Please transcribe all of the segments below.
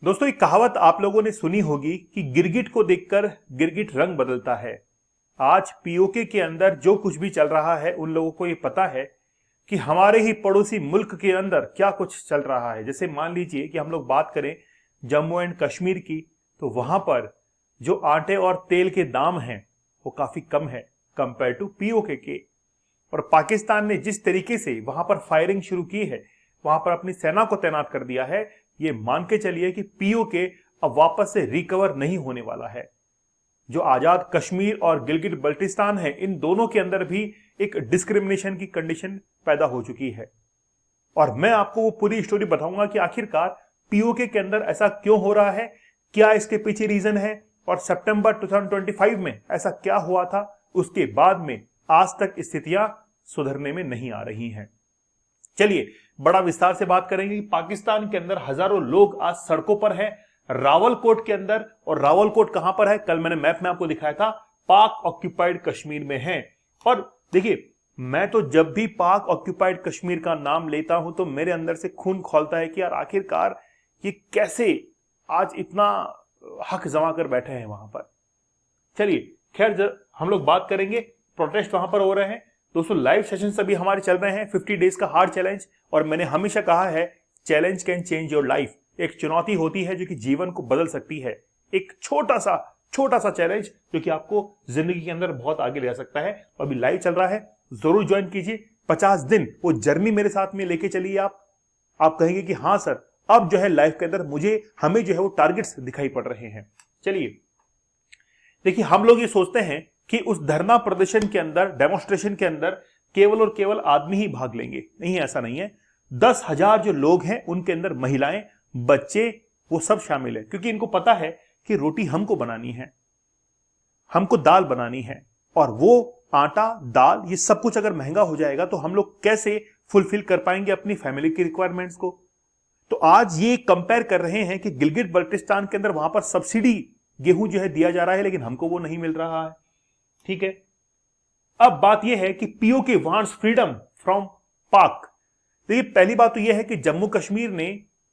दोस्तों, एक कहावत आप लोगों ने सुनी होगी कि गिरगिट को देखकर गिरगिट रंग बदलता है। आज पीओके के अंदर जो कुछ भी चल रहा है उन लोगों को ये पता है कि हमारे ही पड़ोसी मुल्क के अंदर क्या कुछ चल रहा है। जैसे मान लीजिए कि हम लोग बात करें जम्मू एंड कश्मीर की, तो वहां पर जो आटे और तेल के दाम हैं वो काफी कम है कंपेयर टू पीओके के। और पाकिस्तान ने जिस तरीके से वहां पर फायरिंग शुरू की है, वहां पर अपनी सेना को तैनात कर दिया है, ये मान के चलिए कि पीओके अब वापस से रिकवर नहीं होने वाला है। जो आजाद कश्मीर और गिलगिट बल्टिस्तान है, इन दोनों के अंदर भी एक डिस्क्रिमिनेशन की कंडीशन पैदा हो चुकी है। और मैं आपको वो पूरी स्टोरी बताऊंगा कि आखिरकार पीओके के अंदर ऐसा क्यों हो रहा है, क्या इसके पीछे रीजन है, और सितंबर 2025 में ऐसा क्या हुआ था, उसके बाद में आज तक स्थितियां सुधरने में नहीं आ रही हैं। चलिए बड़ा विस्तार से बात करेंगे। पाकिस्तान के अंदर हजारों लोग आज सड़कों पर हैं, रावलकोट के अंदर। और रावलकोट कहां पर है, कल मैंने मैप में आपको दिखाया था, पाक ऑक्यूपाइड कश्मीर में है। और देखिए, मैं तो जब भी पाक ऑक्यूपाइड कश्मीर का नाम लेता हूं तो मेरे अंदर से खून खौलता है कि यार आखिरकार ये कैसे आज इतना हक जमा कर बैठे हैं वहां पर। चलिए खैर, हम लोग बात करेंगे। प्रोटेस्ट वहां पर हो रहे हैं दोस्तों। लाइव सेशन अभी हमारे चल रहे हैं, 50 डेज का हार्ड चैलेंज। और मैंने हमेशा कहा है, challenge can change your life. एक चुनौती होती है जो कि जीवन को बदल सकती है। एक छोटा सा चैलेंज जो कि आपको जिंदगी के अंदर बहुत आगे ले जा सकता है। अभी लाइव चल रहा है, जरूर ज्वाइन कीजिए। 50 दिन वो जर्नी मेरे साथ में लेके चलिए। आप कहेंगे कि हाँ सर, अब जो है लाइफ के अंदर हमें जो है वो टारगेट्स दिखाई पड़ रहे हैं। चलिए देखिए, हम लोग ये सोचते हैं कि उस धरना प्रदर्शन के अंदर, डेमोन्स्ट्रेशन के अंदर केवल और केवल आदमी ही भाग लेंगे। नहीं, ऐसा नहीं है। 10,000 जो लोग हैं उनके अंदर महिलाएं, बच्चे, वो सब शामिल है। क्योंकि इनको पता है कि रोटी हमको बनानी है, हमको दाल बनानी है। और वो आटा, दाल, ये सब कुछ अगर महंगा हो जाएगा तो हम लोग कैसे फुलफिल कर पाएंगे अपनी फैमिली की रिक्वायरमेंट्स को। तो आज ये कंपेयर कर रहे हैं कि गिलगिट बल्टिस्तान के अंदर वहां पर सब्सिडी गेहूं जो है दिया जा रहा है, लेकिन हमको वो नहीं मिल रहा है। ठीक है, अब बात यह है कि पीओके वांट्स फ्रीडम फ्रॉम पाक। देखिए, पहली बात तो यह है कि जम्मू कश्मीर ने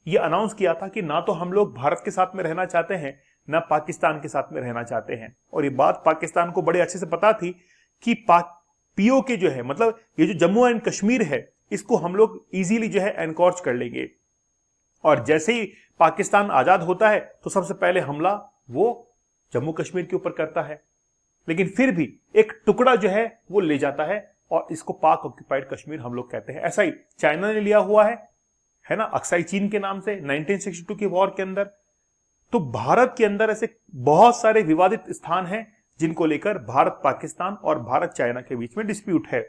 यह अनाउंस किया था कि ना तो हम लोग भारत के साथ में रहना चाहते हैं, ना पाकिस्तान के साथ में रहना चाहते हैं। और ये बात पाकिस्तान को बड़े अच्छे से पता थी कि पीओके जो है, मतलब ये जो जम्मू एंड कश्मीर है, इसको हम लोग इजीली जो है एनकॉर्च कर लेंगे। और जैसे ही पाकिस्तान आजाद होता है तो सबसे पहले हमला वो जम्मू कश्मीर के ऊपर करता है। लेकिन फिर भी एक टुकड़ा जो है वो ले जाता है और इसको पाक ऑक्यूपाइड कश्मीर हम लोग कहते हैं। ऐसा ही चाइना ने लिया हुआ है ना, अक्साई चीन के नाम से 1962 के वॉर के अंदर। तो भारत के अंदर ऐसे बहुत सारे विवादित स्थान हैं जिनको लेकर भारत पाकिस्तान और भारत चाइना के बीच में डिस्प्यूट है।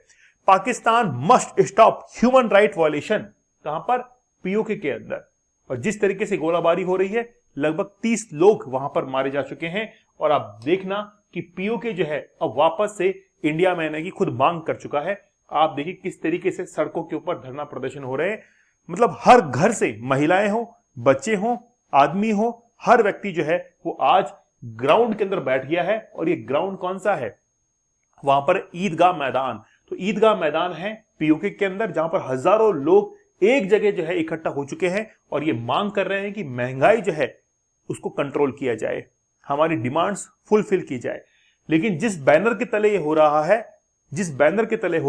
Pakistan must stop human right violation. कहां पर, पीओके के अंदर। और जिस तरीके से गोलाबारी हो रही है, लगभग 30 लोग वहां पर मारे जा चुके हैं। और आप देखना कि पीओके जो है अब वापस से इंडिया में आने की खुद मांग कर चुका है। आप देखिए किस तरीके से सड़कों के ऊपर धरना प्रदर्शन हो रहे हैं। मतलब हर घर से महिलाएं हो, बच्चे हो, आदमी हो, हर व्यक्ति जो है वो आज ग्राउंड के अंदर बैठ गया है। और ये ग्राउंड कौन सा है, वहां पर ईदगाह मैदान। तो ईदगाह मैदान है पीओके के अंदर, जहां पर हजारों लोग एक जगह जो है इकट्ठा हो चुके हैं और ये मांग कर रहे हैं कि महंगाई जो है उसको कंट्रोल किया जाए, हमारी डिमांड्स फुलफिल की जाए। लेकिन जिस बैनर के तले ये हो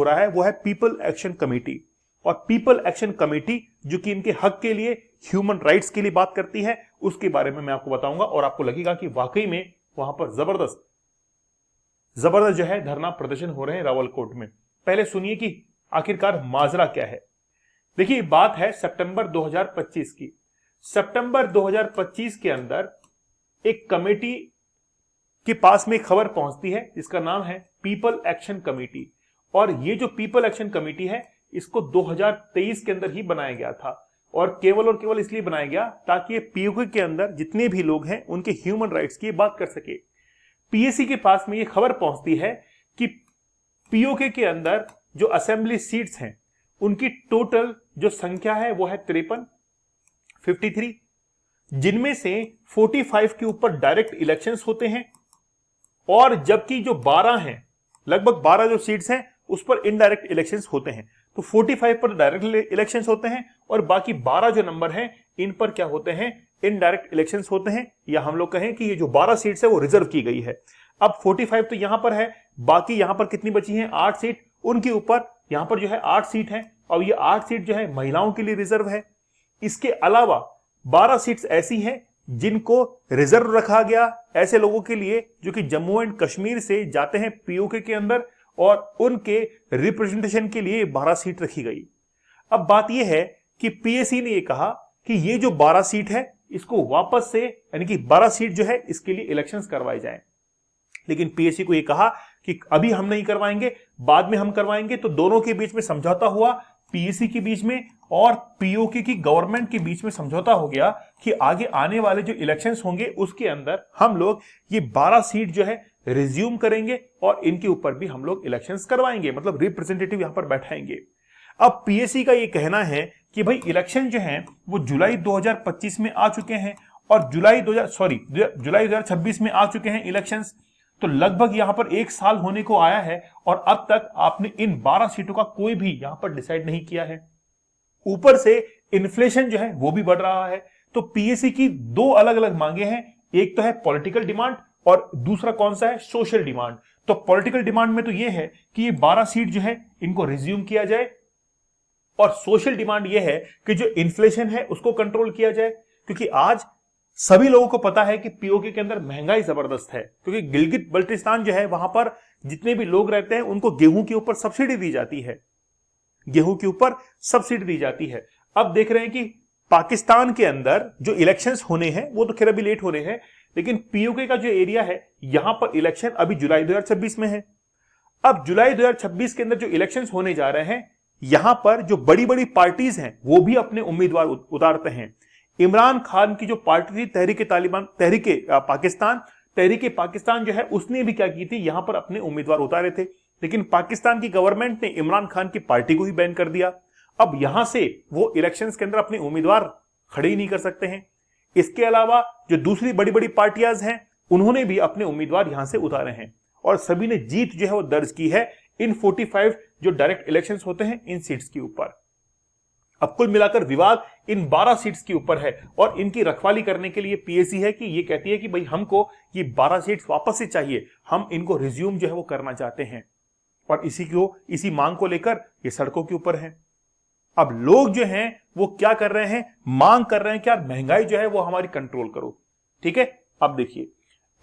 रहा है, वो है पीपल एक्शन कमेटी। और पीपल एक्शन कमेटी जो कि इनके हक के लिए, ह्यूमन राइट्स के लिए बात करती है, उसके बारे में मैं आपको बताऊंगा। और आपको लगेगा कि वाकई में वहां पर जबरदस्त जो है धरना प्रदर्शन हो रहे हैं रावलकोट में। पहले सुनिए कि आखिरकार माजरा क्या है। देखिए, बात है सितंबर 2025 की। सितंबर 2025 के अंदर एक कमेटी के पास में खबर पहुंचती है जिसका नाम है पीपल एक्शन कमेटी। और ये जो पीपल एक्शन कमेटी है, इसको 2023 के अंदर ही बनाया गया था। और केवल इसलिए बनाया गया ताकि ये पीओके के अंदर जितने भी लोग हैं उनके ह्यूमन राइट्स की बात कर सके। पीएसी के पास में ये खबर पहुंचती है कि पीओके के अंदर जो असेंबली सीट्स हैं उनकी टोटल जो संख्या है वो है 53, जिनमें से 45 के ऊपर डायरेक्ट इलेक्शंस होते हैं। और जबकि जो 12 हैं, लगभग 12 जो सीट्स हैं उस पर इनडायरेक्ट इलेक्शंस होते हैं। तो 45 पर डायरेक्ट इलेक्शंस होते हैं और बाकी 12 जो नंबर हैं इन पर क्या होते हैं, इनडायरेक्ट इलेक्शंस होते हैं, या हम लोग कहें कि ये जो 12 सीट्स है वो रिजर्व की गई है। अब 45 तो यहां पर है, बाकी यहां पर कितनी बची हैं 8 सीट, उनके ऊपर यहां पर जो है 8 सीट है, और ये 8 सीट जो है महिलाओं के लिए रिजर्व है। इसके अलावा 12 सीट्स ऐसी हैं जिनको रिजर्व रखा गया ऐसे लोगों के लिए जो कि जम्मू एंड कश्मीर से जाते हैं पीओके के अंदर, और उनके रिप्रेजेंटेशन के लिए 12 सीट रखी गई। अब बात यह है कि पीएसी ने यह कहा कि ये जो 12 सीट है इसको वापस से, यानी कि 12 सीट जो है इसके लिए इलेक्शंस करवाए जाएं। लेकिन पीएसी को यह कहा कि अभी हम नहीं करवाएंगे, बाद में हम करवाएंगे। तो दोनों के बीच में समझौता हुआ, पीएसी के बीच में और पीओके की गवर्नमेंट के बीच में समझौता हो गया कि आगे आने वाले जो इलेक्शंस होंगे उसके अंदर हम लोग ये 12 सीट जो है रिज्यूम करेंगे और इनके ऊपर भी हम लोग इलेक्शंस करवाएंगे, मतलब रिप्रेजेंटेटिव यहां पर बैठाएंगे। अब पीएसी का ये कहना है कि भाई इलेक्शन जो है वो जुलाई 2025 में आ चुके हैं, और जुलाई 2026 में आ चुके हैं इलेक्शंस। तो लगभग यहां पर 1 साल होने को आया है और अब तक आपने इन 12 सीटों का कोई भी यहां पर डिसाइड नहीं किया है। ऊपर से इन्फ्लेशन जो है वो भी बढ़ रहा है। तो पीएसी की 2 अलग अलग मांगे हैं, एक तो है पॉलिटिकल डिमांड और दूसरा कौन सा है, सोशल डिमांड। तो पॉलिटिकल डिमांड में तो ये है कि ये 12 सीट जो है इनको रिज्यूम किया जाए, और सोशल डिमांड ये है कि जो इन्फ्लेशन है उसको कंट्रोल किया जाए, क्योंकि आज सभी लोगों को पता है कि पीओके के अंदर महंगाई जबरदस्त है, क्योंकि गिलगित बल्टिस्तान जो है वहां पर जितने भी लोग रहते हैं उनको गेहूं के ऊपर सब्सिडी दी जाती है, गेहूं के ऊपर सब्सिडी दी जाती है। अब देख रहे हैं कि पाकिस्तान के अंदर जो इलेक्शंस होने हैं वो तो खैर अभी लेट होने हैं, लेकिन पीओके का जो एरिया है यहां पर इलेक्शन अभी जुलाई 2026 में है। अब जुलाई 2026 के अंदर जो इलेक्शंस होने जा रहे हैं, यहां पर जो बड़ी बड़ी पार्टीज हैं वो भी अपने उम्मीदवार उतारते हैं। इमरान खान की जो पार्टी थी तहरीके पाकिस्तान जो है उसने भी क्या की थी, यहां पर अपने उम्मीदवार उतारे थे, लेकिन पाकिस्तान की गवर्नमेंट ने इमरान खान की पार्टी को ही बैन कर दिया। अब यहां से वो इलेक्शंस के अंदर अपने उम्मीदवार खड़े ही नहीं कर सकते हैं। इसके अलावा जो दूसरी बड़ी बड़ी पार्टियां हैं उन्होंने भी अपने उम्मीदवार यहां से उतारे हैं, और सभी ने जीत जो है वो दर्ज की है इन 45 जो डायरेक्ट इलेक्शंस होते हैं इन सीट्स के ऊपर। अब कुल मिलाकर विवाद इन 12 सीट्स के ऊपर है, और इनकी रखवाली करने के लिए पीएसी है कि ये कहती है कि भाई हमको ये 12 सीट्स वापस से चाहिए, हम इनको रिज्यूम जो है वो करना चाहते हैं, और इसी मांग को लेकर ये सड़कों के ऊपर हैं। अब लोग जो हैं वो क्या कर रहे हैं, मांग कर रहे हैं कि यार महंगाई जो है वो हमारी कंट्रोल करो। ठीक है, अब देखिए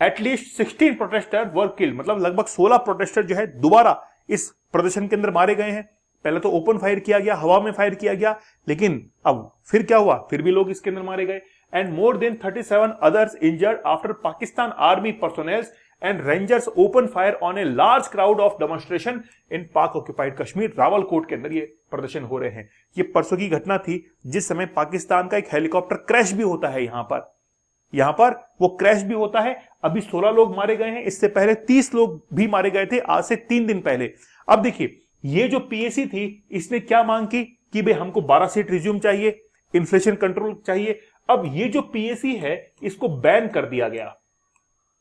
एटलीस्ट 16 प्रोटेस्टर वर किल्ड, मतलब लगभग 16 प्रोटेस्टर जो है दोबारा इस प्रदर्शन के अंदर मारे गए हैं। पहले तो ओपन फायर किया गया, हवा में फायर किया गया, लेकिन अब फिर क्या हुआ, फिर भी लोग इसके अंदर मारे गए। And more than 37 others injured after Pakistan Army personnel and Rangers open fire on a large crowd of demonstration in Pak occupied Kashmir। Rawalakot के अंदर ये प्रदर्शन हो रहे हैं। ये परसों की घटना थी जिस समय पाकिस्तान का एक हेलीकॉप्टर क्रैश भी होता है, यहां पर वो क्रैश भी होता है। अभी 16 लोग मारे गए हैं, इससे पहले 30 लोग भी मारे गए थे आज से 3 दिन पहले। अब देखिए ये जो पीएसी थी इसने क्या मांग की कि भाई हमको 12 सीट रिज्यूम चाहिए, इन्फ्लेशन कंट्रोल चाहिए। अब ये जो पीएसी है इसको बैन कर दिया गया,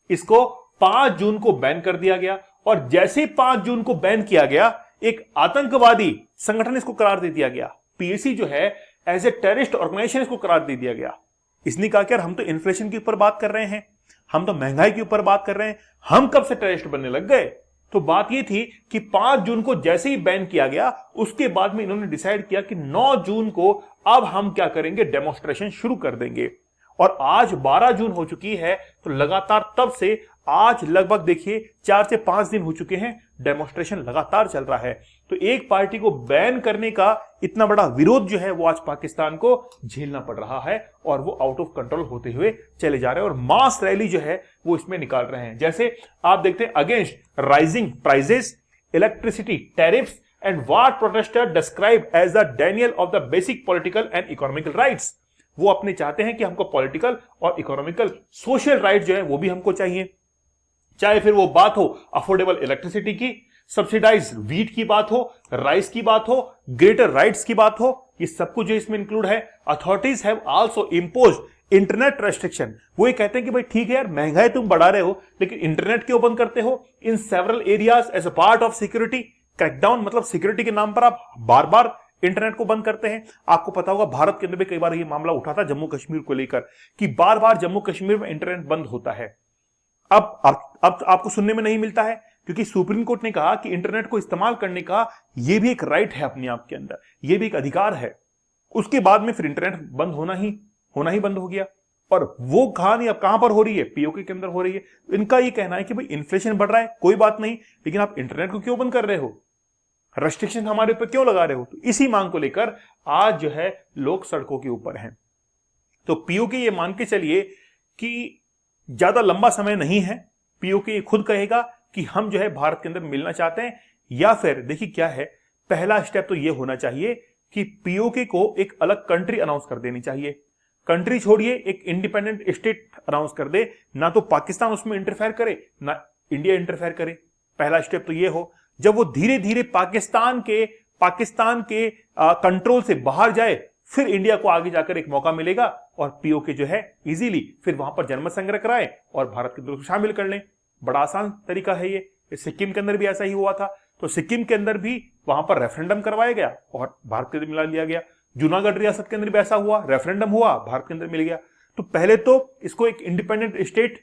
इसको 5 जून को बैन कर दिया गया, और जैसे 5 जून को बैन किया गया एक आतंकवादी संगठन इसको करार दे दिया गया। पीएसी जो है एज ए टेररिस्ट ऑर्गेनाइजेशन इसको करार दे दिया गया। इसने कहा कि यार हम तो इन्फ्लेशन के ऊपर बात कर रहे हैं, हम तो महंगाई के ऊपर बात कर रहे हैं, हम कब से टेररिस्ट बनने लग गए। तो बात यह थी कि 5 जून को जैसे ही बैन किया गया उसके बाद में इन्होंने डिसाइड किया कि 9 जून को अब हम क्या करेंगे, डेमोन्स्ट्रेशन शुरू कर देंगे। और आज 12 जून हो चुकी है, तो लगातार तब से आज लगभग देखिए 4 से 5 दिन हो चुके हैं, डेमोन्स्ट्रेशन लगातार चल रहा है। तो एक पार्टी को बैन करने का इतना बड़ा विरोध जो है वो आज पाकिस्तान को झेलना पड़ रहा है, और वो आउट ऑफ कंट्रोल होते हुए चले जा रहे हैं, और मास रैली जो है वो इसमें निकाल रहे हैं। जैसे आप देखते हैं against rising prices, electricity tariffs and what protester describe as the denial of the basic political and economical rights. वो अपने चाहते हैं कि हमको पॉलिटिकल और इकोनॉमिकल सोशल राइट जो है वो भी हमको चाहिए, चाहे फिर वो बात हो अफोर्डेबल इलेक्ट्रिसिटी की, सब्सिडाइज वीट की बात हो, राइस की बात हो, ग्रेटर राइट्स की बात हो, ये सब कुछ जो इसमें इंक्लूड है। Authorities have also imposed internet restriction. वो ये कहते हैं कि भाई ठीक है यार महंगाई तुम बढ़ा रहे हो, लेकिन इंटरनेट क्यों बंद करते हो in several areas as a part of security crackdown. मतलब सिक्योरिटी के नाम पर आप बार बार इंटरनेट को बंद करते हैं। आपको पता होगा भारत के अंदर भी कई बार ये मामला उठा था जम्मू कश्मीर को लेकर कि बार बार जम्मू कश्मीर में इंटरनेट बंद होता है। अब आपको सुनने में नहीं मिलता है क्योंकि सुप्रीम कोर्ट ने कहा कि इंटरनेट को इस्तेमाल करने का यह भी एक राइट है अपने आप के अंदर, यह भी एक अधिकार है। उसके बाद में फिर इंटरनेट बंद होना ही बंद हो गया। और वो कहानी अब कहां पर हो रही है, पीओके के अंदर हो रही है। इनका ये कहना है कि भाई इन्फ्लेशन बढ़ रहा है, कोई बात नहीं, लेकिन आप इंटरनेट को क्यों बंद कर रहे हो, रेस्ट्रिक्शन हमारे ऊपर क्यों लगा रहे हो। तो इसी मांग को लेकर आज जो है लोग सड़कों के ऊपर हैं। तो पीओके ये मान के चलिए कि ज्यादा लंबा समय नहीं है, पीओके ये खुद कहेगा कि हम जो है भारत के अंदर मिलना चाहते हैं। या फिर देखिए क्या है, पहला स्टेप तो ये होना चाहिए कि पीओके को एक अलग कंट्री अनाउंस कर देनी चाहिए। कंट्री छोड़िए, एक इंडिपेंडेंट स्टेट अनाउंस कर दे, ना तो पाकिस्तान उसमें इंटरफेयर करे ना इंडिया इंटरफेयर करे। पहला स्टेप तो ये हो। जब वो धीरे धीरे पाकिस्तान के कंट्रोल से बाहर जाए, फिर इंडिया को आगे जाकर एक मौका मिलेगा और पीओके जो है इजीली फिर वहां पर जनमत संग्रह कराए और भारत के अंदर को शामिल कर लें। बड़ा आसान तरीका है ये। सिक्किम के अंदर भी ऐसा ही हुआ था। तो सिक्किम के अंदर भी वहां पर रेफरेंडम करवाया गया और भारत के अंदर मिला लिया गया। जूनागढ़ रियासत के अंदर भी ऐसा हुआ, रेफरेंडम हुआ, भारत के अंदर मिल गया। तो पहले तो इसको एक इंडिपेंडेंट स्टेट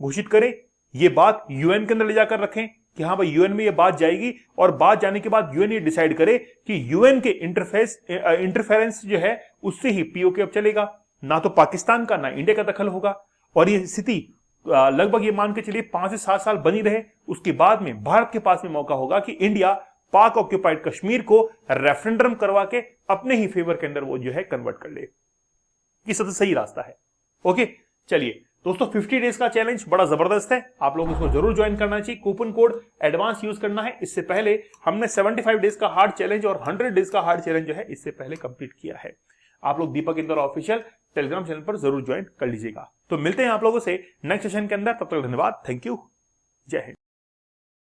घोषित करें, ये बात यूएन के अंदर ले जाकर रखें कि हाँ भाई यूएन में ये बात जाएगी, और बात जाने के बाद यूएन ये डिसाइड करे कि यूएन के इंटरफेरेंस जो है उससे ही पीओके अब चलेगा, ना तो पाकिस्तान का ना इंडिया का दखल होगा। और ये स्थिति लगभग ये मान के चलिए 5 से 7 साल बनी रहे। उसके बाद में भारत के पास में मौका होगा कि इंडिया पाक ऑक्यूपाइड कश्मीर को रेफरेंडम करवा के अपने ही फेवर के अंदर वो जो है कन्वर्ट कर ले। ये सबसे सही रास्ता है। ओके, चलिए दोस्तों, 50 डेज का चैलेंज बड़ा जबरदस्त है, आप लोग इसको जरूर ज्वाइन करना चाहिए। कूपन कोड एडवांस यूज करना है। इससे पहले हमने 75 डेज का हार्ड चैलेंज और 100 डेज का हार्ड चैलेंज जो है इससे पहले कंप्लीट किया है। आप लोग दीपक इंदौर ऑफिशियल टेलीग्राम चैनल पर जरूर ज्वाइन कर लीजिएगा। तो मिलते हैं आप लोगों से नेक्स्ट सेशन के अंदर। तब तक धन्यवाद, थैंक यू, जय हिंद।